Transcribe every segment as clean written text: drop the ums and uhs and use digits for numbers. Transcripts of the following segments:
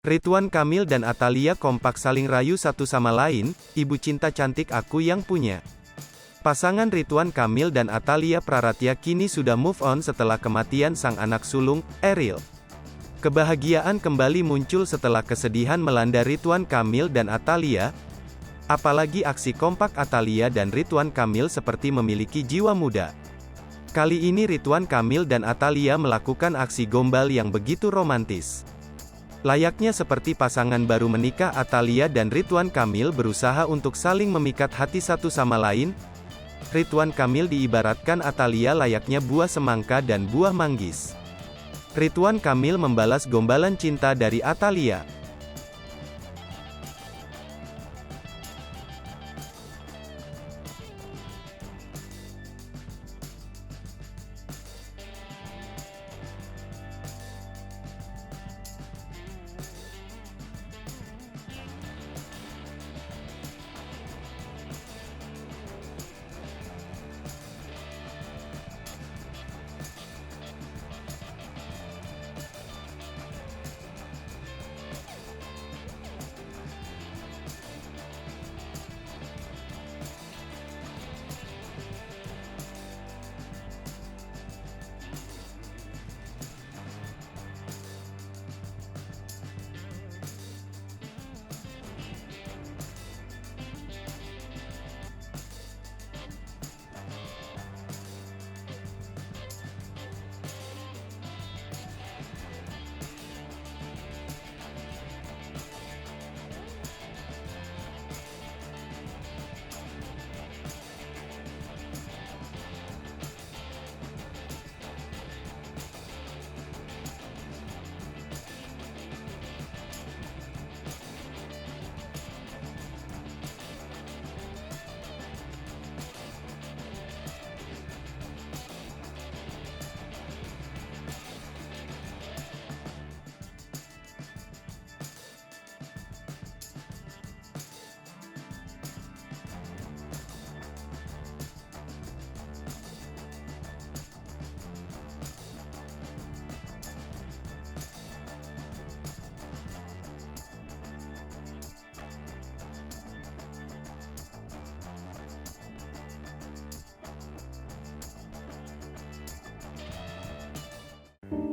Ridwan Kamil dan Atalia kompak saling rayu satu sama lain, ibu cinta cantik aku yang punya. Pasangan Ridwan Kamil dan Atalia Praratya kini sudah move on setelah kematian sang anak sulung, Eril. Kebahagiaan kembali muncul setelah kesedihan melanda Ridwan Kamil dan Atalia. Apalagi aksi kompak Atalia dan Ridwan Kamil seperti memiliki jiwa muda. Kali ini Ridwan Kamil dan Atalia melakukan aksi gombal yang begitu romantis. Layaknya seperti pasangan baru menikah, Atalia dan Ridwan Kamil berusaha untuk saling memikat hati satu sama lain. Ridwan Kamil diibaratkan Atalia layaknya buah semangka dan buah manggis. Ridwan Kamil membalas gombalan cinta dari Atalia.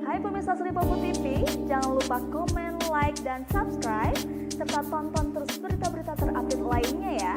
Hai pemirsa Sri Popo TV, jangan lupa komen, like, dan subscribe, serta tonton terus berita-berita terupdate lainnya ya.